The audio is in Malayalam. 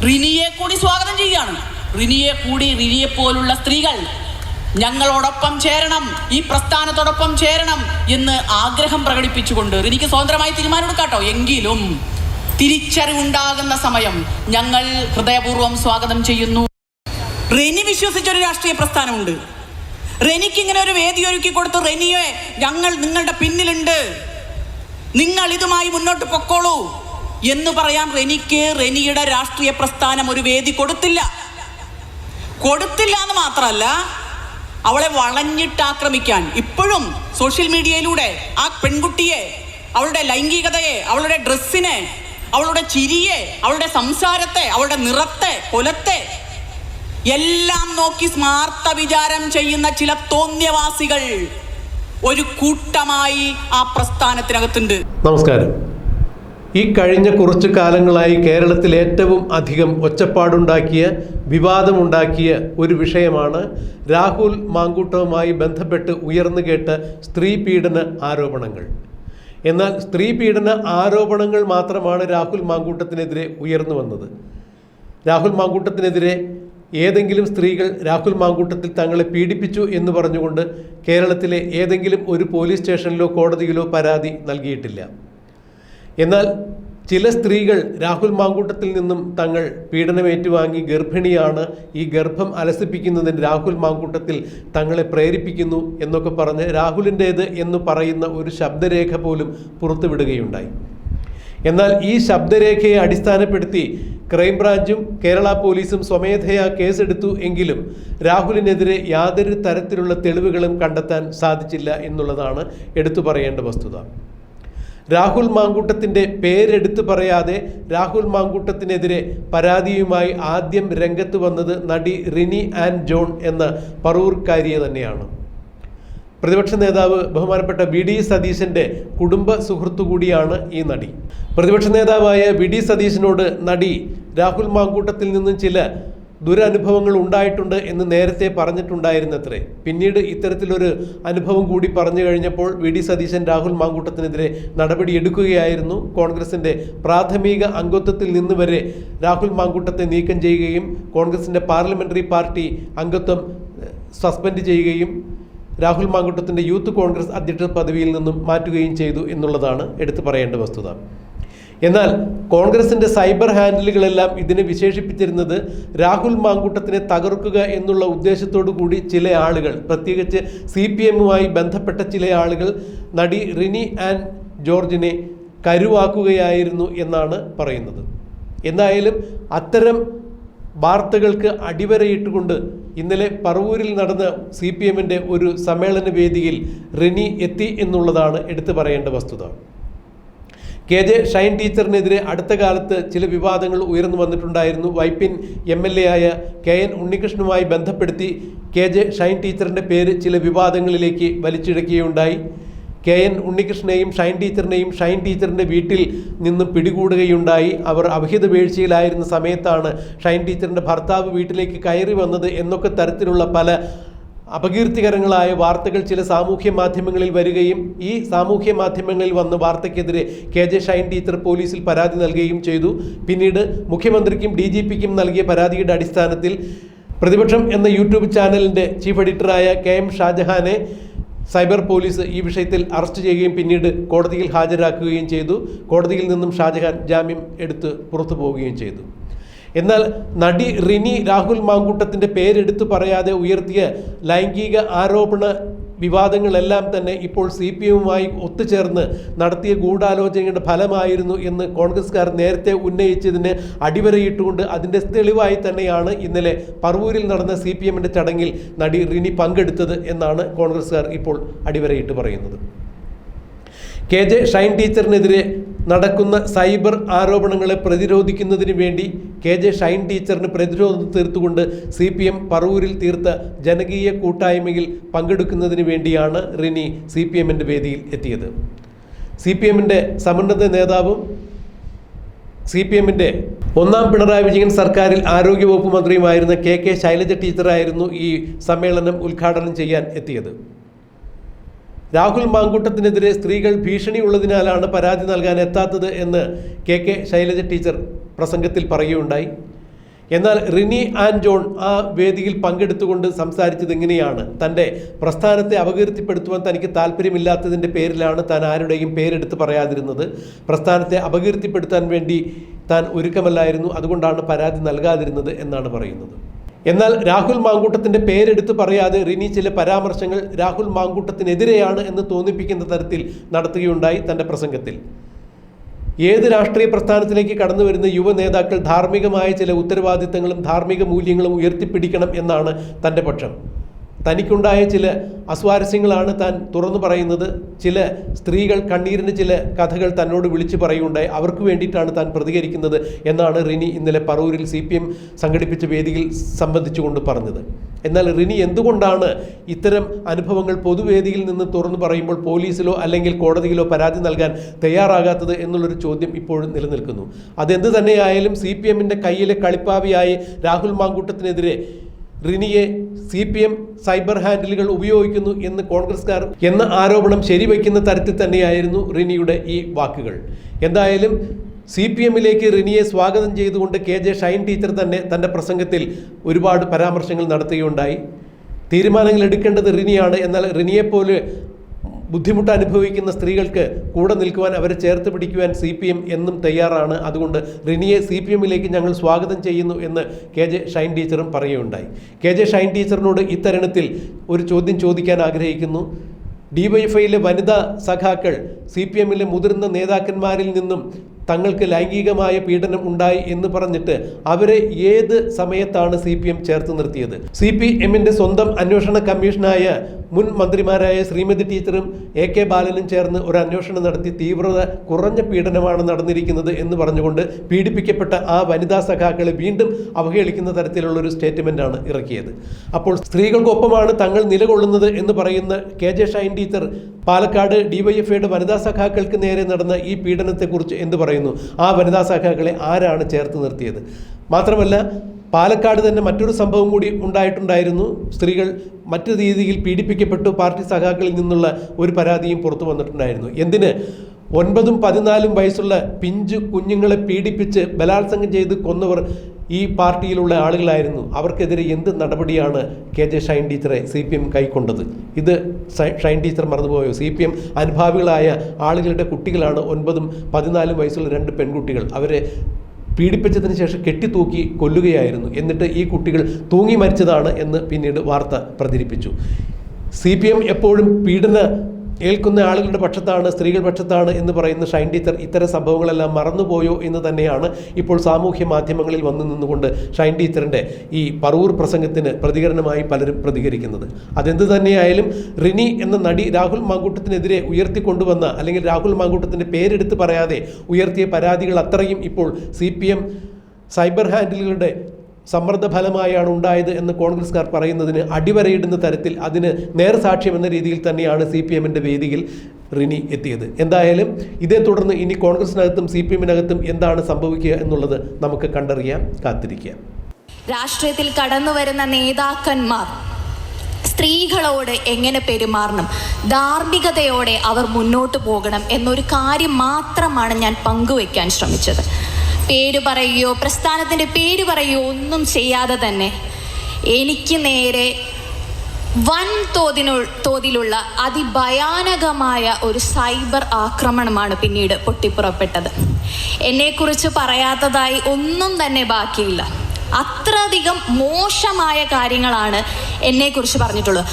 റിനിയെ കൂടി സ്വാഗതം ചെയ്യുകയാണ്. റിനിയെ പോലുള്ള സ്ത്രീകൾ ഞങ്ങളോടൊപ്പം ചേരണം, ഈ പ്രസ്ഥാനത്തോടൊപ്പം ചേരണം എന്ന് ആഗ്രഹം പ്രകടിപ്പിച്ചുകൊണ്ട് റിനിക്ക് സ്വതന്ത്രമായി തീരുമാനമെടുക്കാട്ടോ. എങ്കിലും തിരിച്ചറിവുണ്ടാകുന്ന സമയം ഞങ്ങൾ ഹൃദയപൂർവ്വം സ്വാഗതം ചെയ്യുന്നു. റെനി വിശ്വസിച്ചൊരു രാഷ്ട്രീയ പ്രസ്ഥാനമുണ്ട്. റെനിക്ക് ഇങ്ങനെ ഒരു വേദി ഒരുക്കി കൊടുത്തു. റെനിയെ, ഞങ്ങൾ നിങ്ങളുടെ പിന്നിലുണ്ട്, നിങ്ങൾ ഇതുമായി മുന്നോട്ട് പൊക്കോളൂ എന്ന് പറയാൻ റെനിയുടെ രാഷ്ട്രീയ പ്രസ്ഥാനം ഒരു വേദി കൊടുത്തില്ല എന്ന് മാത്രമല്ല, അവളെ വളഞ്ഞിട്ട് ആക്രമിക്കാൻ ഇപ്പോഴും സോഷ്യൽ മീഡിയയിലൂടെ ആ പെൺകുട്ടിയെ, അവളുടെ ലൈംഗികതയെ, അവളുടെ ഡ്രസ്സിനെ, അവളുടെ ചിരിയെ, അവളുടെ സംസാരത്തെ, അവളുടെ നിറത്തെ, കൊലത്തെ എല്ലാം നോക്കി സ്മാർത്ത വിചാരം ചെയ്യുന്ന ചില തോന്നിയവാസികൾ ഒരു കൂട്ടമായി ആ പ്രസ്ഥാനത്തിനകത്തുണ്ട്. നമസ്കാരം. ഈ കഴിഞ്ഞ കുറച്ചു കാലങ്ങളായി കേരളത്തിൽ ഏറ്റവും അധികം ഒച്ചപ്പാടുണ്ടാക്കിയ, വിവാദമുണ്ടാക്കിയ ഒരു വിഷയമാണ് രാഹുൽ മാങ്കൂട്ടവുമായി ബന്ധപ്പെട്ട് ഉയർന്നു കേട്ട സ്ത്രീ പീഡന ആരോപണങ്ങൾ. എന്നാൽ സ്ത്രീ പീഡന ആരോപണങ്ങൾ മാത്രമാണ് രാഹുൽ മാങ്കൂട്ടത്തിനെതിരെ ഉയർന്നു വന്നത്. രാഹുൽ മാങ്കൂട്ടത്തിനെതിരെ ഏതെങ്കിലും സ്ത്രീകൾ രാഹുൽ മാങ്കൂട്ടത്തിൽ തങ്ങളെ പീഡിപ്പിച്ചു എന്ന് പറഞ്ഞുകൊണ്ട് കേരളത്തിലെ ഏതെങ്കിലും ഒരു പോലീസ് സ്റ്റേഷനിലോ കോടതിയിലോ പരാതി നൽകിയിട്ടില്ല. എന്നാൽ ചില സ്ത്രീകൾ രാഹുൽ മാങ്കൂട്ടത്തിൽ നിന്നും തങ്ങൾ പീഡനമേറ്റുവാങ്ങി ഗർഭിണിയാണ്, ഈ ഗർഭം അലസിപ്പിക്കുന്നതിന് രാഹുൽ മാങ്കൂട്ടത്തിൽ തങ്ങളെ പ്രേരിപ്പിക്കുന്നു എന്നൊക്കെ പറഞ്ഞ് രാഹുലിൻ്റേത് എന്ന് പറയുന്ന ഒരു ശബ്ദരേഖ പോലും പുറത്തുവിടുകയുണ്ടായി. എന്നാൽ ഈ ശബ്ദരേഖയെ അടിസ്ഥാനപ്പെടുത്തി ക്രൈംബ്രാഞ്ചും കേരള പോലീസും സ്വമേധയാ കേസെടുത്തു എങ്കിലും രാഹുലിനെതിരെ യാതൊരു തരത്തിലുള്ള തെളിവുകളും കണ്ടെത്താൻ സാധിച്ചില്ല എന്നുള്ളതാണ് എടുത്തു പറയേണ്ട വസ്തുത. രാഹുൽ മാങ്കൂട്ടത്തിൻ്റെ പേരെടുത്ത് പറയാതെ രാഹുൽ മാങ്കൂട്ടത്തിനെതിരെ പരാതിയുമായി ആദ്യം രംഗത്ത് വന്നത് നടി റിനി ആൻ ജോൺ എന്ന പറവൂർക്കാരിയെ തന്നെയാണ്. പ്രതിപക്ഷ നേതാവ് ബഹുമാനപ്പെട്ട വി.ഡി. സതീശൻ്റെ കുടുംബ സുഹൃത്തു കൂടിയാണ് ഈ നടി. പ്രതിപക്ഷ നേതാവായ വി.ഡി. സതീശനോട് നടി രാഹുൽ മാങ്കൂട്ടത്തിൽ നിന്നും ചില ദുരനുഭവങ്ങൾ ഉണ്ടായിട്ടുണ്ട് എന്ന് നേരത്തെ പറഞ്ഞിട്ടുണ്ടായിരുന്നത്രേ. പിന്നീട് ഇത്തരത്തിലൊരു അനുഭവം കൂടി പറഞ്ഞു കഴിഞ്ഞപ്പോൾ വി.ഡി. സതീശൻ രാഹുൽ മാങ്കൂട്ടത്തിനെതിരെ നടപടിയെടുക്കുകയായിരുന്നു. കോൺഗ്രസിൻ്റെ പ്രാഥമിക അംഗത്വത്തിൽ നിന്ന് വരെ രാഹുൽ മാങ്കൂട്ടത്തെ നീക്കം ചെയ്യുകയും കോൺഗ്രസിൻ്റെ പാർലമെൻ്ററി പാർട്ടി അംഗത്വം സസ്പെൻഡ് ചെയ്യുകയും രാഹുൽ മാങ്കൂട്ടത്തിൻ്റെ യൂത്ത് കോൺഗ്രസ് അധ്യക്ഷ പദവിയിൽ നിന്നും മാറ്റുകയും ചെയ്തു എന്നുള്ളതാണ് എടുത്തു പറയേണ്ട വസ്തുത. എന്നാൽ കോൺഗ്രസിൻ്റെ സൈബർ ഹാൻഡിലുകളെല്ലാം ഇതിനെ വിശേഷിപ്പിച്ചിരുന്നത് രാഹുൽ മാങ്കൂട്ടത്തിനെ തകർക്കുക എന്നുള്ള ഉദ്ദേശത്തോടു കൂടി ചില ആളുകൾ, പ്രത്യേകിച്ച് CPM-മായി ബന്ധപ്പെട്ട ചില ആളുകൾ നടി റിനി ആൻ ജോർജിനെ കരുവാക്കുകയായിരുന്നു എന്നാണ് പറയുന്നത്. എന്തായാലും അത്തരം വാർത്തകൾക്ക് അടിവരയിട്ടുകൊണ്ട് ഇന്നലെ പറവൂരിൽ നടന്ന CPM-ൻ്റെ ഒരു സമ്മേളന വേദിയിൽ റിനി എത്തി എന്നുള്ളതാണ് എടുത്തു പറയേണ്ട വസ്തുത. KJ ഷൈൻ ടീച്ചറിനെതിരെ അടുത്ത കാലത്ത് ചില വിവാദങ്ങൾ ഉയർന്നു വന്നിട്ടുണ്ടായിരുന്നു. വൈപ്പിൻ MLA ആയ KN ഉണ്ണികൃഷ്ണനുമായി ബന്ധപ്പെടുത്തി KJ ഷൈൻ ടീച്ചറിൻ്റെ പേര് ചില വിവാദങ്ങളിലേക്ക് വലിച്ചിഴക്കുകയുണ്ടായി. KN ഉണ്ണികൃഷ്ണനെയും ഷൈൻ ടീച്ചറിൻ്റെ വീട്ടിൽ നിന്ന് പിടികൂടുകയുണ്ടായി. അവർ അവിഹിത വീഴ്ചയിലായിരുന്ന സമയത്താണ് ഷൈൻ ടീച്ചറിൻ്റെ ഭർത്താവ് വീട്ടിലേക്ക് കയറി വന്നത് എന്നൊക്കെ തരത്തിലുള്ള പല അപകീർത്തികരങ്ങളായ വാർത്തകൾ ചില സാമൂഹ്യ മാധ്യമങ്ങളിൽ വരികയും ഈ സാമൂഹ്യ മാധ്യമങ്ങളിൽ വന്ന വാർത്തയ്ക്കെതിരെ KJ ഷൈൻ ടീച്ചർ പോലീസിൽ പരാതി നൽകുകയും ചെയ്തു. പിന്നീട് മുഖ്യമന്ത്രിക്കും DGP-ക്കും നൽകിയ പരാതിയുടെ അടിസ്ഥാനത്തിൽ പ്രതിപക്ഷം എന്ന യൂട്യൂബ് ചാനലിൻ്റെ ചീഫ് എഡിറ്ററായ KM ഷാജഹാനെ സൈബർ പോലീസ് ഈ വിഷയത്തിൽ അറസ്റ്റ് ചെയ്യുകയും പിന്നീട് കോടതിയിൽ ഹാജരാക്കുകയും ചെയ്തു. കോടതിയിൽ നിന്നും ഷാജഹാൻ ജാമ്യം എടുത്ത് പുറത്തു പോവുകയും ചെയ്തു. എന്നാൽ നടി റിനി രാഹുൽ മാങ്കൂട്ടത്തിൻ്റെ പേരെടുത്തു പറയാതെ ഉയർത്തിയ ലൈംഗിക ആരോപണ വിവാദങ്ങളെല്ലാം തന്നെ ഇപ്പോൾ CPM-മായി ഒത്തുചേർന്ന് നടത്തിയ ഗൂഢാലോചനയുടെ ഫലമായിരുന്നു എന്ന് കോൺഗ്രസ്സുകാർ നേരത്തെ ഉന്നയിച്ചതിന് അടിവരയിട്ടുകൊണ്ട് അതിൻ്റെ തെളിവായി തന്നെയാണ് ഇന്നലെ പറവൂരിൽ നടന്ന CPM-ൻ്റെ ചടങ്ങിൽ നടി റിനി പങ്കെടുത്തത് എന്നാണ് കോൺഗ്രസ്സുകാർ ഇപ്പോൾ അടിവരയിട്ട് പറയുന്നത്. KJ ഷൈൻ ടീച്ചറിനെതിരെ നടക്കുന്ന സൈബർ ആരോപണങ്ങളെ പ്രതിരോധിക്കുന്നതിന് വേണ്ടി KJ ഷൈൻ ടീച്ചറിന് പ്രതിരോധം തീർത്തുകൊണ്ട് CPM പറവൂരിൽ തീർത്ത ജനകീയ കൂട്ടായ്മയിൽ പങ്കെടുക്കുന്നതിന് വേണ്ടിയാണ് റിനി CPM-ൻ്റെ വേദിയിൽ എത്തിയത്. CPM-ൻ്റെ സമുന്നത നേതാവും CPM-ൻ്റെ ഒന്നാം പിണറായി വിജയൻ സർക്കാരിൽ ആരോഗ്യവകുപ്പ് മന്ത്രിയുമായിരുന്ന KK ശൈലജ ടീച്ചറായിരുന്നു ഈ സമ്മേളനം ഉദ്ഘാടനം ചെയ്യാൻ എത്തിയത്. രാഹുൽ മാങ്കൂട്ടത്തിനെതിരെ സ്ത്രീകൾ ഭീഷണി ഉള്ളതിനാലാണ് പരാതി നൽകാൻ എത്താത്തത് എന്ന് KK ശൈലജ ടീച്ചർ പ്രസംഗത്തിൽ പറയുകയുണ്ടായി. എന്നാൽ റിനി ആൻഡ് ജോൺ ആ വേദിയിൽ പങ്കെടുത്തുകൊണ്ട് സംസാരിച്ചത് ഇങ്ങനെയാണ്. തൻ്റെ പ്രസ്ഥാനത്തെ അപകീർത്തിപ്പെടുത്തുവാൻ തനിക്ക് താല്പര്യമില്ലാത്തതിൻ്റെ പേരിലാണ് താൻ ആരുടെയും പേരെടുത്ത് പറയാതിരുന്നത്. പ്രസ്ഥാനത്തെ അപകീർത്തിപ്പെടുത്താൻ വേണ്ടി താൻ ഒരുക്കമല്ലായിരുന്നു, അതുകൊണ്ടാണ് പരാതി നൽകാതിരുന്നത് എന്നാണ് പറയുന്നത്. എന്നാൽ രാഹുൽ മാങ്കൂട്ടത്തിൻ്റെ പേരെടുത്ത് പറയാതെ റിനി ചില പരാമർശങ്ങൾ രാഹുൽ മാങ്കൂട്ടത്തിനെതിരെയാണ് എന്ന് തോന്നിപ്പിക്കുന്ന തരത്തിൽ നടത്തുകയുണ്ടായി തൻ്റെ പ്രസംഗത്തിൽ. ഏത് രാഷ്ട്രീയ പ്രസ്ഥാനത്തിലേക്ക് കടന്നു വരുന്ന യുവ നേതാക്കൾ ധാർമ്മികമായ ചില ഉത്തരവാദിത്തങ്ങളും ധാർമ്മിക മൂല്യങ്ങളും ഉയർത്തിപ്പിടിക്കണം എന്നാണ് തൻ്റെ പക്ഷം. തനിക്കുണ്ടായ ചില അസ്വാരസ്യങ്ങളാണ് താൻ തുറന്നു പറയുന്നത്. ചില സ്ത്രീകൾ കണ്ണീരിന് ചില കഥകൾ തന്നോട് വിളിച്ചു പറയുകയുണ്ടായി. അവർക്ക് വേണ്ടിയിട്ടാണ് താൻ പ്രതികരിക്കുന്നത് എന്നാണ് റിനി ഇന്നലെ പറവൂരിൽ CPM സംഘടിപ്പിച്ച വേദിയിൽ സംബന്ധിച്ചുകൊണ്ട് പറഞ്ഞത്. എന്നാൽ റിനി എന്തുകൊണ്ടാണ് ഇത്തരം അനുഭവങ്ങൾ പൊതുവേദിയിൽ നിന്ന് തുറന്നു പറയുമ്പോൾ പോലീസിലോ അല്ലെങ്കിൽ കോടതിയിലോ പരാതി നൽകാൻ തയ്യാറാകാത്തത് എന്നുള്ളൊരു ചോദ്യം ഇപ്പോഴും നിലനിൽക്കുന്നു. അതെന്ത് തന്നെയായാലും CPMൻ്റെ കയ്യിലെ കളിപ്പാവിയായി രാഹുൽ മാങ്കൂട്ടത്തിനെതിരെ റിനിയെ CPM സൈബർ ഹാൻഡിലുകൾ ഉപയോഗിക്കുന്നു എന്ന് കോൺഗ്രസ്സുകാർ എന്ന ആരോപണം ശരിവയ്ക്കുന്ന തരത്തിൽ തന്നെയായിരുന്നു റിനിയുടെ ഈ വാക്കുകൾ. എന്തായാലും CPMലേക്ക് റിനിയെ സ്വാഗതം ചെയ്തുകൊണ്ട് KJ ഷൈൻ ടീച്ചർ തന്നെ തൻ്റെ പ്രസംഗത്തിൽ ഒരുപാട് പരാമർശങ്ങൾ നടത്തുകയുണ്ടായി. തീരുമാനങ്ങൾ എടുക്കേണ്ടത് റിനിയാണ്. എന്നാൽ റിനിയെപ്പോലെ ബുദ്ധിമുട്ട് അനുഭവിക്കുന്ന സ്ത്രീകൾക്ക് കൂടെ നിൽക്കുവാൻ, അവരെ ചേർത്ത് പിടിക്കുവാൻ CPM എന്നും തയ്യാറാണ്. അതുകൊണ്ട് റിനിയെ CPMലേക്ക് ഞങ്ങൾ സ്വാഗതം ചെയ്യുന്നു എന്ന് KJ ഷൈൻ ടീച്ചറും പറയുകയുണ്ടായി. KJ ഷൈൻ ടീച്ചറിനോട് ഇത്തരുണത്തിൽ ഒരു ചോദ്യം ചോദിക്കാൻ ആഗ്രഹിക്കുന്നു. DYFIയിലെ വനിതാ സഖാക്കൾ CPMലെ മുതിർന്ന നേതാക്കന്മാരിൽ നിന്നും തങ്ങൾക്ക് ലൈംഗികമായ പീഡനം ഉണ്ടായി എന്ന് പറഞ്ഞിട്ട് അവരെ ഏത് സമയത്താണ് CPM ചേർത്ത് നിർത്തിയത്? CPMൻ്റെ സ്വന്തം അന്വേഷണ കമ്മീഷനായ മുൻ മന്ത്രിമാരായ ശ്രീമതി ടീച്ചറും AK ബാലനും ചേർന്ന് ഒരു അന്വേഷണം നടത്തി തീവ്രത കുറഞ്ഞ പീഡനമാണ് നടന്നിരിക്കുന്നത് എന്ന് പറഞ്ഞുകൊണ്ട് പീഡിപ്പിക്കപ്പെട്ട ആ വനിതാ സഖാക്കളെ വീണ്ടും അവഹേളിക്കുന്ന തരത്തിലുള്ളൊരു സ്റ്റേറ്റ്മെൻറ്റാണ് ഇറക്കിയത്. അപ്പോൾ സ്ത്രീകൾക്കൊപ്പമാണ് തങ്ങൾ നിലകൊള്ളുന്നത് എന്ന് പറയുന്ന KJ ഷൈൻ ടീച്ചർ പാലക്കാട് DYFIയുടെ വനിതാ സഖാക്കൾക്ക് നേരെ നടന്ന ഈ പീഡനത്തെക്കുറിച്ച് എന്ത് പറയുന്നു? ആ വനിതാ സഖാക്കളെ ആരാണ് ചേർത്ത് നിർത്തിയത്? മാത്രമല്ല പാലക്കാട് തന്നെ മറ്റൊരു സംഭവം കൂടി ഉണ്ടായിട്ടുണ്ടായിരുന്നു. സ്ത്രീകൾ മറ്റു രീതിയിൽ പീഡിപ്പിക്കപ്പെട്ടു പാർട്ടി സഖാക്കളിൽ നിന്നുള്ള ഒരു പരാതിയും പുറത്തു വന്നിട്ടുണ്ടായിരുന്നു. എന്തിന് 9-14 വയസ്സുള്ള പിഞ്ചു കുഞ്ഞുങ്ങളെ പീഡിപ്പിച്ച് ബലാത്സംഗം ചെയ്ത് കൊന്നവർ ഈ പാർട്ടിയിലുള്ള ആളുകളായിരുന്നു. അവർക്കെതിരെ എന്ത് നടപടിയാണ് KJ ഷൈൻ ടീച്ചറെ CPM കൈക്കൊണ്ടത്? ഇത് ഷൈൻ ടീച്ചർ മറന്നുപോയോ? CPM അനുഭാവികളായ ആളുകളുടെ കുട്ടികളാണ് 9-14 വയസ്സുള്ള 2 പെൺകുട്ടികൾ. അവരെ പീഡിപ്പിച്ചതിന് ശേഷം കെട്ടിത്തൂക്കി കൊല്ലുകയായിരുന്നു. എന്നിട്ട് ഈ കുട്ടികൾ തൂങ്ങി മരിച്ചതാണ് എന്ന് പിന്നീട് വാർത്ത പ്രചരിപ്പിച്ചു. CPM എപ്പോഴും പീഡന ഏൽക്കുന്ന ആളുകളുടെ പക്ഷത്താണ്, സ്ത്രീകൾ പക്ഷത്താണ് എന്ന് പറയുന്ന ഷൈൻ ടീച്ചർ ഇത്തരം സംഭവങ്ങളെല്ലാം മറന്നുപോയോ എന്ന് തന്നെയാണ് ഇപ്പോൾ സാമൂഹ്യ മാധ്യമങ്ങളിൽ വന്നു നിന്നുകൊണ്ട് ഷൈൻ ടീച്ചറിൻ്റെ ഈ പറവൂർ പ്രസംഗത്തിന് പ്രതികരണമായി പലരും പ്രതികരിക്കുന്നത്. അതെന്ത് തന്നെയായാലും റിനി എന്ന നടി രാഹുൽ മാങ്കൂട്ടത്തിനെതിരെ ഉയർത്തിക്കൊണ്ടുവന്ന, അല്ലെങ്കിൽ രാഹുൽ മാങ്കൂട്ടത്തിൻ്റെ പേരെടുത്ത് പറയാതെ ഉയർത്തിയ പരാതികൾ അത്രയും ഇപ്പോൾ CPM സൈബർ ഹാൻഡിലുകളുടെ സമ്മർദ്ദ ഫലമായാണ് ഉണ്ടായത് എന്ന് കോൺഗ്രസ്സുകാർ പറയുന്നതിന് അടിവരയിടുന്ന തരത്തിൽ, അതിന് നേർസാക്ഷ്യം എന്ന രീതിയിൽ തന്നെയാണ് CPMൻ്റെ വേദിയിൽ റിനി എത്തിയത്. എന്തായാലും ഇതേ തുടർന്ന് ഇനി കോൺഗ്രസിനകത്തും CPMനകത്തും എന്താണ് സംഭവിക്കുക എന്നുള്ളത് നമുക്ക് കണ്ടറിയാം, കാത്തിരിക്കാം. രാഷ്ട്രീയത്തിൽ കടന്നു വരുന്ന നേതാക്കന്മാർ സ്ത്രീകളോട് എങ്ങനെ പെരുമാറണം, ധാർമ്മികതയോടെ അവർ മുന്നോട്ട് പോകണം എന്നൊരു കാര്യം മാത്രമാണ് ഞാൻ പങ്കുവയ്ക്കാൻ ശ്രമിച്ചത്. പേര് പറയുകയോ പ്രസ്ഥാനത്തിൻ്റെ പേര് പറയുകയോ ഒന്നും ചെയ്യാതെ തന്നെ എനിക്ക് നേരെ വൻ തോതിലുള്ള അതിഭയാനകമായ ഒരു സൈബർ ആക്രമണമാണ് പിന്നീട് പൊട്ടിപ്പുറപ്പെട്ടത്. എന്നെക്കുറിച്ച് പറയാത്തതായി ഒന്നും തന്നെ ബാക്കിയില്ല. അത്രയധികം മോശമായ കാര്യങ്ങളാണ് എന്നെക്കുറിച്ച് പറഞ്ഞിട്ടുള്ളത്.